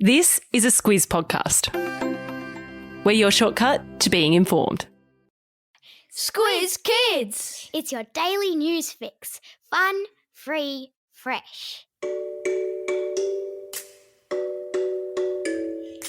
This is a Squiz podcast. We're your shortcut to being informed. Squiz Kids! It's your daily news fix. Fun, free, fresh.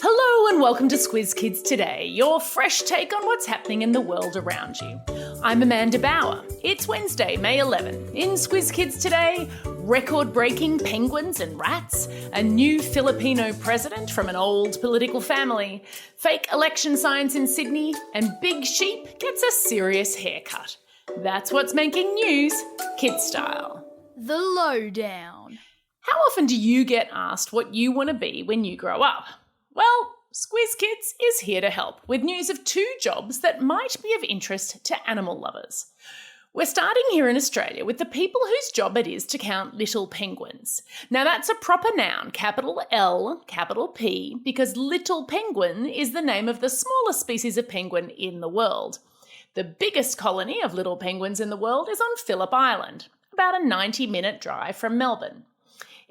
Hello and welcome to Squiz Kids Today, your fresh take on what's happening in the world around you. I'm Amanda Bauer. It's Wednesday, May 11. In Squiz Kids Today, record-breaking penguins and rats, a new Filipino president from an old political family, fake election science in Sydney, and Big Sheep gets a serious haircut. That's what's making news, kid style. The lowdown. How often do you get asked what you want to be when you grow up? Well, Squiz Kids is here to help with news of two jobs that might be of interest to animal lovers. We're starting here in Australia with the people whose job it is to count little penguins. Now that's a proper noun, capital L, capital P, because little penguin is the name of the smallest species of penguin in the world. The biggest colony of little penguins in the world is on Phillip Island, about a 90-minute drive from Melbourne.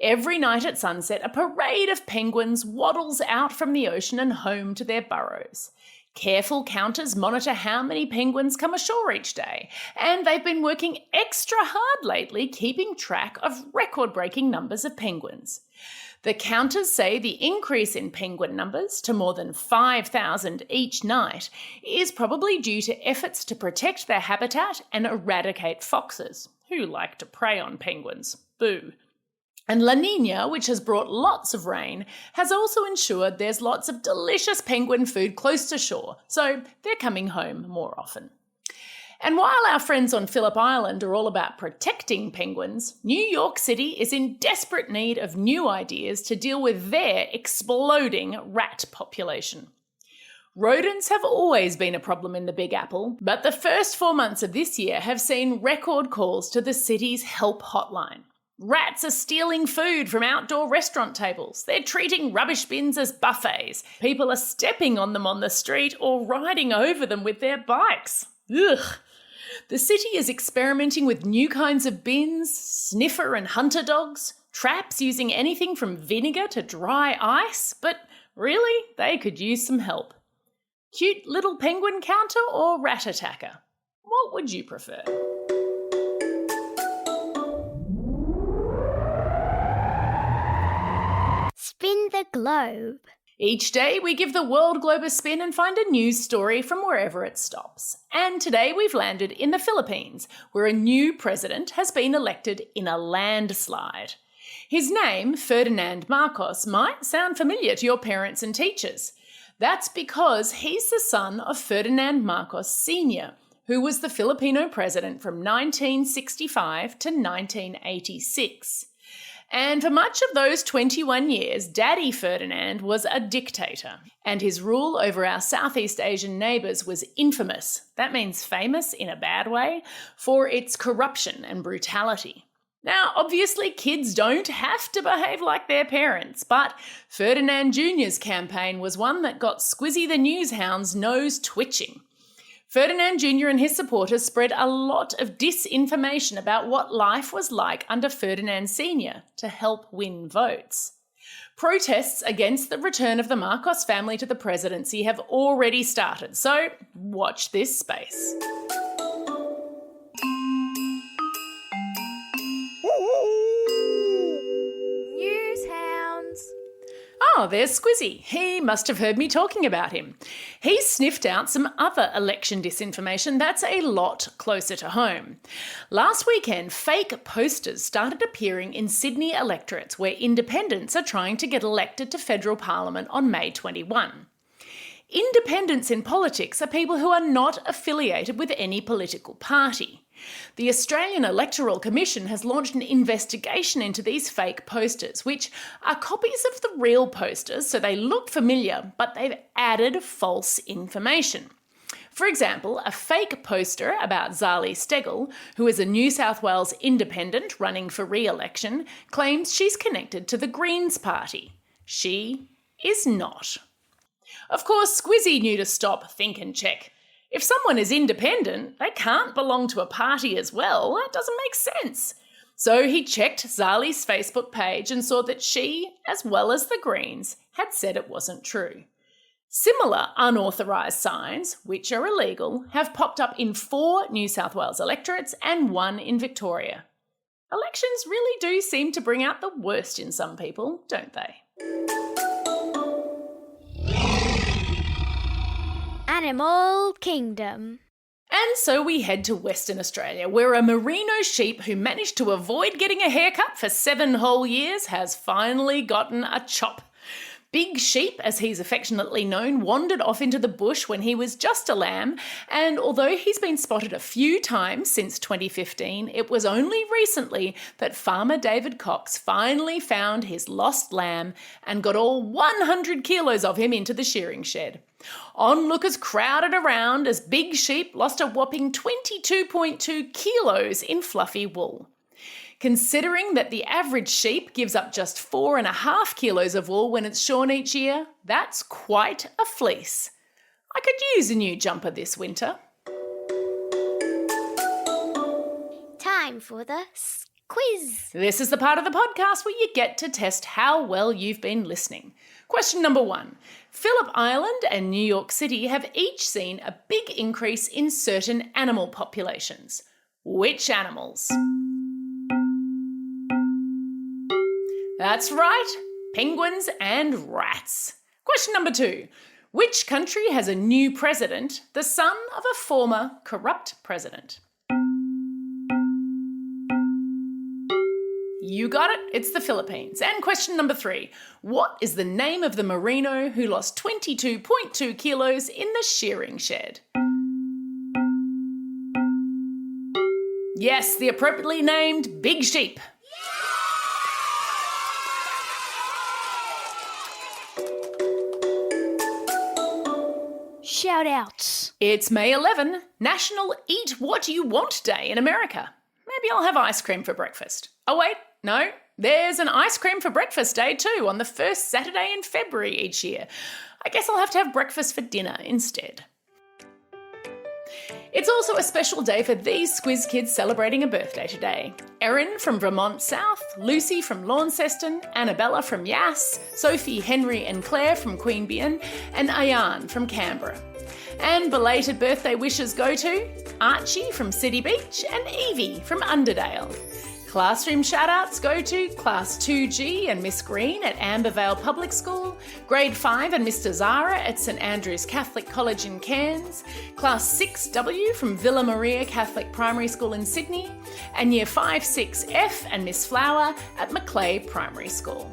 Every night at sunset, a parade of penguins waddles out from the ocean and home to their burrows. Careful counters monitor how many penguins come ashore each day, and they've been working extra hard lately keeping track of record-breaking numbers of penguins. The counters say the increase in penguin numbers to more than 5,000 each night is probably due to efforts to protect their habitat and eradicate foxes, who like to prey on penguins. Boo. And La Niña, which has brought lots of rain, has also ensured there's lots of delicious penguin food close to shore, so they're coming home more often. And while our friends on Phillip Island are all about protecting penguins, New York City is in desperate need of new ideas to deal with their exploding rat population. Rodents have always been a problem in the Big Apple, but the first 4 months of this year have seen record calls to the city's help hotline. Rats are stealing food from outdoor restaurant tables. They're treating rubbish bins as buffets. People are stepping on them on the street or riding over them with their bikes. Ugh. The city is experimenting with new kinds of bins, sniffer and hunter dogs, traps using anything from vinegar to dry ice, but really, they could use some help. Cute little penguin counter or rat attacker? What would you prefer? Spin the globe. Each day we give the world globe a spin and find a news story from wherever it stops. And today we've landed in the Philippines, where a new president has been elected in a landslide. His name, Ferdinand Marcos, might sound familiar to your parents and teachers. That's because he's the son of Ferdinand Marcos Sr., who was the Filipino president from 1965 to 1986. And for much of those 21 years, Daddy Ferdinand was a dictator, and his rule over our Southeast Asian neighbours was infamous, that means famous in a bad way, for its corruption and brutality. Now, obviously, kids don't have to behave like their parents, but Ferdinand Jr.'s campaign was one that got Squizzy the Newshound's nose twitching. Ferdinand Jr. and his supporters spread a lot of disinformation about what life was like under Ferdinand Sr. to help win votes. Protests against the return of the Marcos family to the presidency have already started, so watch this space. Oh, there's Squizzy. He must have heard me talking about him. He sniffed out some other election disinformation that's a lot closer to home. Last weekend, fake posters started appearing in Sydney electorates where independents are trying to get elected to federal parliament on May 21. Independents in politics are people who are not affiliated with any political party. The Australian Electoral Commission has launched an investigation into these fake posters, which are copies of the real posters, so they look familiar, but they've added false information. For example, a fake poster about Zali Steggall, who is a New South Wales independent running for re-election, claims she's connected to the Greens Party. She is not. Of course, Squizzy knew to stop, think and check. If someone is independent, they can't belong to a party as well. That doesn't make sense. So he checked Zali's Facebook page and saw that she, as well as the Greens, had said it wasn't true. Similar unauthorised signs, which are illegal, have popped up in 4 New South Wales electorates and 1 in Victoria. Elections really do seem to bring out the worst in some people, don't they? Animal Kingdom. And so we head to Western Australia, where a merino sheep who managed to avoid getting a haircut for 7 whole years has finally gotten a chop. Big Sheep, as he's affectionately known, wandered off into the bush when he was just a lamb, and although he's been spotted a few times since 2015, it was only recently that farmer David Cox finally found his lost lamb and got all 100 kilos of him into the shearing shed. Onlookers crowded around as Big Sheep lost a whopping 22.2 kilos in fluffy wool. Considering that the average sheep gives up just 4.5 kilos of wool when it's shorn each year, that's quite a fleece. I could use a new jumper this winter. Time for the quiz. This is the part of the podcast where you get to test how well you've been listening. Question number 1. Phillip Island and New York City have each seen a big increase in certain animal populations. Which animals? That's right, penguins and rats. Question number 2. Which country has a new president, the son of a former corrupt president? You got it, it's the Philippines. And question number 3. What is the name of the merino who lost 22.2 kilos in the shearing shed? Yes, the appropriately named Big Sheep. Shout outs. It's May 11, National Eat What You Want Day in America. Maybe I'll have ice cream for breakfast. Oh wait, no, there's an ice cream for breakfast day too on the first Saturday in February each year. I guess I'll have to have breakfast for dinner instead. It's also a special day for these Squiz Kids celebrating a birthday today. Erin from Vermont South, Lucy from Launceston, Annabella from Yass, Sophie, Henry and Claire from Queanbeyan, and Ayan from Canberra. And belated birthday wishes go to Archie from City Beach and Evie from Underdale. Classroom shout-outs go to Class 2G and Miss Green at Ambervale Public School, Grade 5 and Mr Zara at St Andrews Catholic College in Cairns, Class 6W from Villa Maria Catholic Primary School in Sydney, and Year 5-6F and Miss Flower at Macleay Primary School.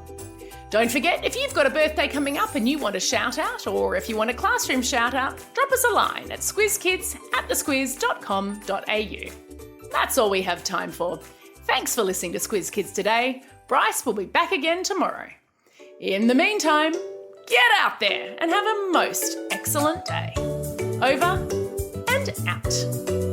Don't forget, if you've got a birthday coming up and you want a shout-out, or if you want a classroom shout-out, drop us a line at squizkids@thesquiz.com.au. That's all we have time for. Thanks for listening to Squiz Kids today. Bryce will be back again tomorrow. In the meantime, get out there and have a most excellent day. Over and out.